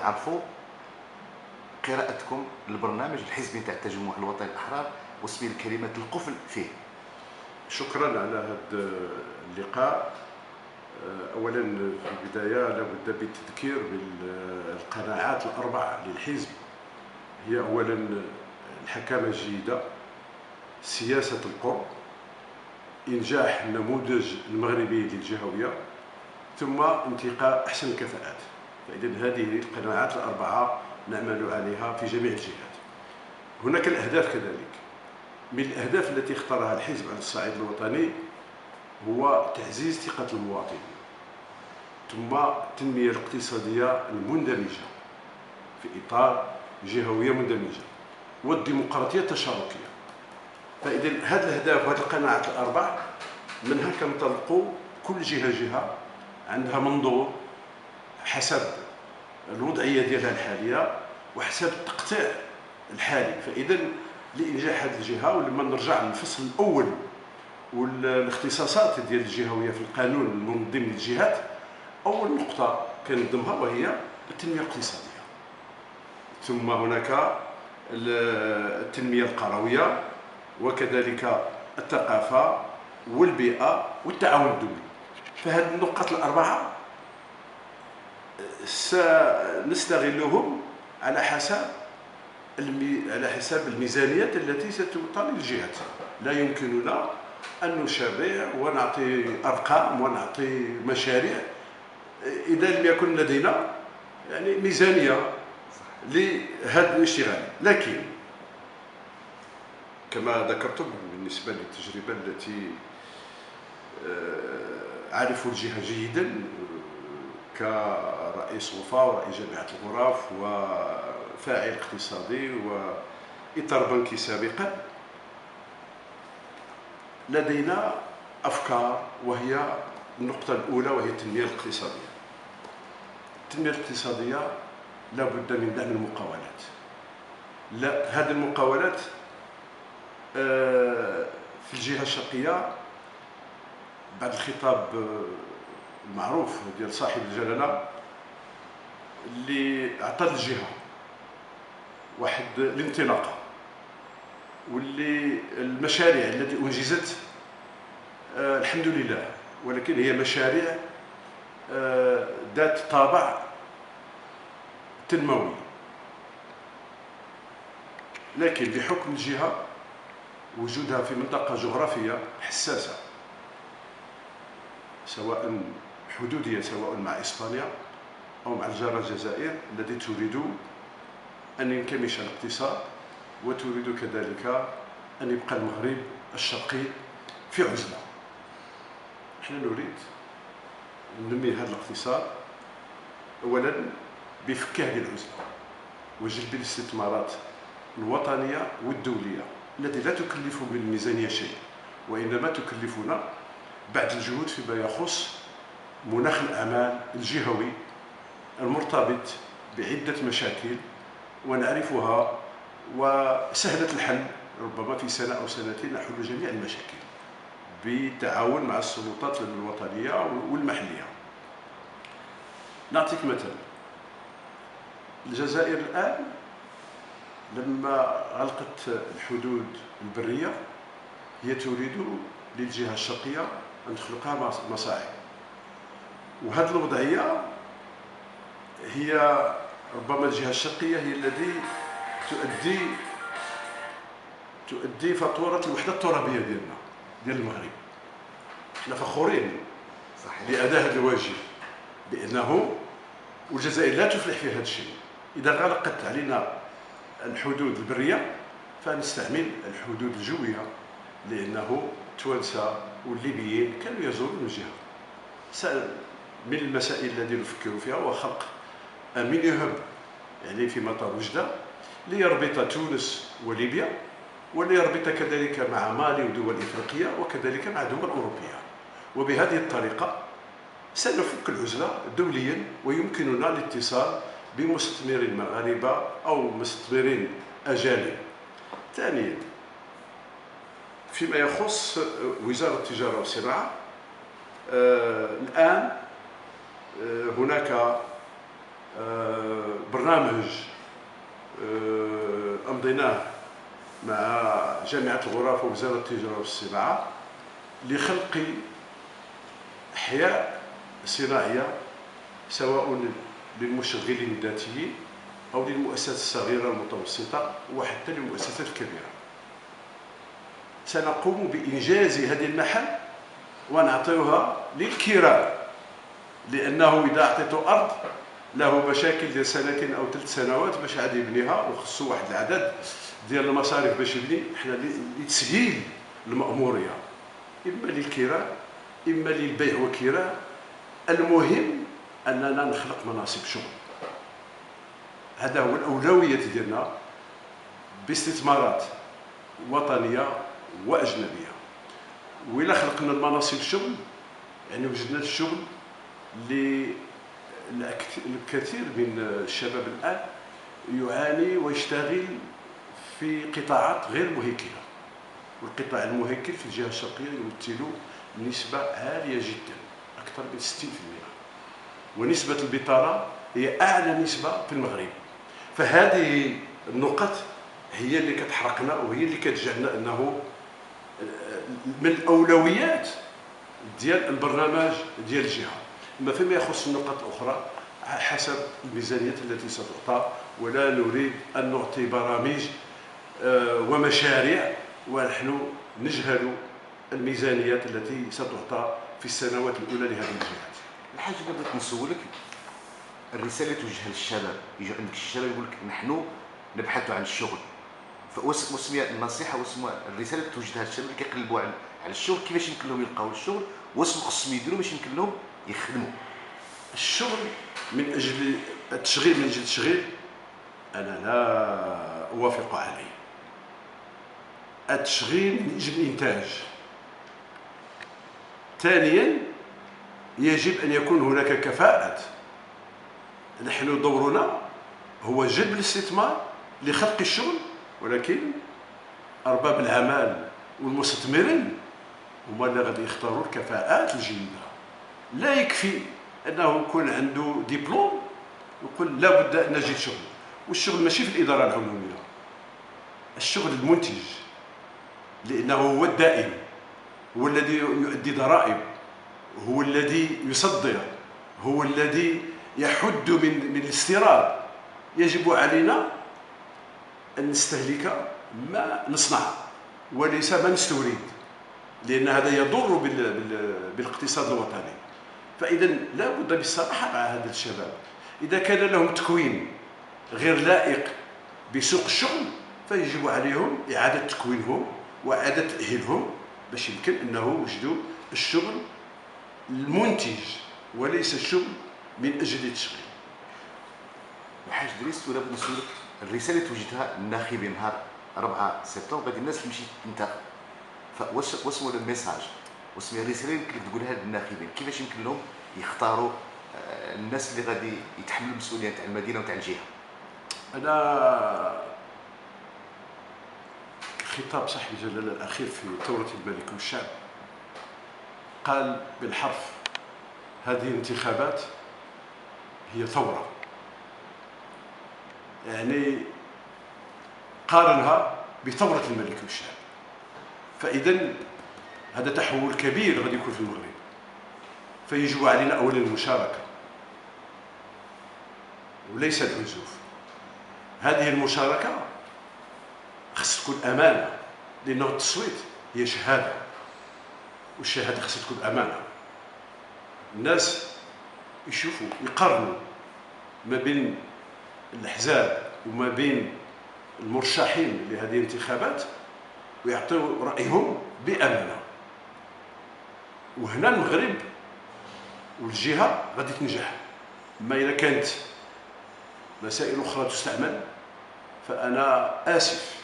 نعرفوا قراءتكم للبرنامج الحزبي تاع التجمع الوطني الأحرار وسبيل الكلمات القفل فيه. شكرا على هذا اللقاء. اولا في البدايه لابد بالتذكير بالقناعات الاربع للحزب. هي اولا الحكامه الجيده، سياسه القرب، انجاح النموذج المغربي للجهويه، ثم انتقاء احسن الكفاءات. فاذا هذه القناعات الاربعه نعمل عليها في جميع الجهات. هناك الاهداف كذلك. من الاهداف التي اختارها الحزب على الصعيد الوطني هو تعزيز ثقه المواطن، ثم التنميه الاقتصاديه المندمجه في اطار جهويه مندمجه، والديمقراطيه التشاركيه. فاذا هذه الاهداف وهذه القناعات الاربع منها كنطلقوا كل جهه عندها منظور حسب الوضعيه ديالها الحاليه وحسب التقطيع الحالي. فاذا لانجاح هذه الجهه، ولما نرجع للفصل الاول والاختصاصات ديال الجهويه في القانون المنظم للجهات، اول نقطه كنظمها وهي التنميه الاقتصاديه، ثم هناك التنميه القرويه، وكذلك الثقافه والبيئه والتعاون الدولي. فهذه النقاط الاربعه سنستغلهم على حسب الميزانيات التي ستعطى للجهات. لا يمكننا أن نشرع ونعطي أرقام ونعطي مشاريع إذا لم يكن لدينا يعني ميزانية لهذا الاشتغال. لكن كما ذكرتم بالنسبة للتجربة التي أعرف الجهة جيدا كرئيس غرفة ورئيس جامعة الغرف وفاعل اقتصادي وإطار بنكي سابقا، لدينا أفكار. وهي النقطة الأولى وهي التنمية الاقتصادية. التنمية الاقتصادية لا بد من دعم المقاولات. هذه المقاولات في الجهة الشرقية بعد الخطاب المعروف ديال صاحب الجلالة اللي عطى الجهة واحد الانطلاقة، واللي المشاريع التي أنجزت الحمد لله، ولكن هي مشاريع ذات طابع تنموي. لكن بحكم الجهة وجودها في منطقة جغرافية حساسة، سواء حدودية، سواء مع إسبانيا أو مع الجارة الجزائر التي تريد أن ينكمش الاقتصاد وتريد كذلك أن يبقى المغرب الشرقي في عزلة. نحن نريد ننمي هذا الاقتصاد أولا بفك هذه العزلة وجلب الاستثمارات الوطنية والدولية التي لا تكلف بالميزانية شيء، وإنما تكلفنا بعد الجهود فيما يخص مناخ الأعمال الجهوي المرتبط بعدة مشاكل ونعرفها وسهلة الحل. ربما في سنة أو سنتين نحل جميع المشاكل بالتعاون مع السلطات الوطنية والمحلية. نعطيك مثال. الجزائر الآن لما غلقت الحدود البرية هي تريد للجهة الشرقية أن تخلقها مصاعب، وهذه الوضعية هي ربما الجهة الشرقية هي التي تؤدي فاتورة الوحدة الترابية ديالنا ديال المغرب. احنا فخورين بأداء هذا الواجب، بأنه والجزائر لا تفلح في هذا الشيء. إذا غلقت علينا الحدود البرية فنستعمل الحدود الجوية، لأنه التوانسة والليبيين كانوا يزورون الجهة. من المسائل التي نفكر فيها هو خلق ميني هب يعني في مطار وجدة ليربط تونس وليبيا، وليربط كذلك مع مالي ودول إفريقية وكذلك مع دول أوروبية. وبهذه الطريقة سنفك العزلة دوليا ويمكننا الاتصال بمستثمرين مغاربة أو مستثمرين أجانب. ثانيا، فيما يخص وزارة التجارة والصناعة، الآن هناك برنامج أمضيناه مع جامعة الغرف ووزارة التجارة والصناعة لخلق أحياء صناعية سواء للمشغلين الذاتيين أو للمؤسسات الصغيرة المتوسطة وحتى للمؤسسات الكبيرة. سنقوم بإنجاز هذه المحل ونعطيها للكرام، لأنه إذا أعطيته أرض له مشاكل ديال سنتين أو 3 سنوات باش عاد يبنيها، وخصو واحد العدد ديال المصاريف باش يبني. حنا لتسهيل المأمورية إما للكرام إما للبيع وكراء، المهم أننا نخلق مناصب شغل. هذا هو الأولوية ديالنا باستثمارات وطنية وأجنبية. وإلا خلقنا المناصب شغل يعني وجدنا الشغل الكثير من الشباب الآن يعاني ويشتغل في قطاعات غير مهيكلة، والقطاع المهيكل في الجهة الشرقية يمثل نسبة عالية جدا أكثر من 60%، ونسبة البطالة هي أعلى نسبة في المغرب. فهذه النقط هي اللي كتحرقنا وهي اللي كتجعلنا أنه من الأولويات ديال البرنامج ديال الجهة. أما فيما يخص النقط الأخرى حسب الميزانية التي ستعطى، ولا نريد أن نعطي برامج ومشاريع ونحن نجهل الميزانيات التي ستعطى في السنوات الأولى لهذه الجهات. الحاجة اللي بغيت نسولك، الرسالة اللي توجهها للشباب، يجي عندك الشباب يقول لك نحن نبحث عن الشغل، واسمها النصيحة واسمها الرسالة اللي توجهها للشباب اللي كيقلبوا على الشغل، كيفاش يمكن لهم يلقاو الشغل، واسم خصهم يديروا باش يمكن لهم يخدموا. الشغل من أجل التشغيل، من أجل التشغيل أنا لا أوافق عليه. التشغيل من أجل الإنتاج. ثانيا يجب أن يكون هناك كفاءة. نحن دورنا هو جلب الاستثمار لخلق الشغل، ولكن أرباب الأعمال والمستثمرين هما اللي غادي يختاروا الكفاءات الجيدة. لا يكفي أنه يكون عنده دبلوم ويقول لا بد أن نجد شغل. والشغل ماشي في الإدارة العمومية، الشغل المنتج، لأنه هو الدائم، هو الذي يؤدي ضرائب، هو الذي يصدر، هو الذي يحد من الاستيراد. يجب علينا أن نستهلك ما نصنع وليس ما نستورد، لأن هذا يضر بالاقتصاد الوطني. فإذا لا بد بالصراحة مع هذا الشباب، إذا كان لهم تكوين غير لائق بسوق الشغل فيجب عليهم إعادة تكوينهم وإعادة تأهيلهم باش يمكن أنه يوجدوا الشغل المنتج وليس الشغل من أجل التشغيل. الحاج دريس، ولا بغيت نسولك الرسالة اللي توجهها للناخبين نهار 4 سبتمبر غادي الناس تمشي تنتخب، فواش هو الميساج، واش هي الرسالة اللي يمكن تقولها للناخبين، كيفاش يمكن لهم يختاروا الناس اللي غادي يتحملوا المسؤولية تاع المدينة وتاع الجهة؟ أنا خطاب صاحب الجلالة الأخير في ثورة الملك والشعب قال بالحرف: هذه الانتخابات هي ثورة. يعني قارنها بثورة الملك والشعب. فإذا هذا تحول كبير غادي يكون في المغرب، فيجب علينا أولا المشاركة وليس العزوف. هذه المشاركة خص تكون أمانة، لأنه التصويت هي شهادة، والشهادة خص تكون أمانة. الناس يشوفوا يقارنوا ما بين الأحزاب وما بين المرشحين لهذه الانتخابات ويعطيوا رأيهم بأمانة. وهنا المغرب والجهة غادي تنجح. أما إذا كانت مسائل أخرى تستعمل فأنا آسف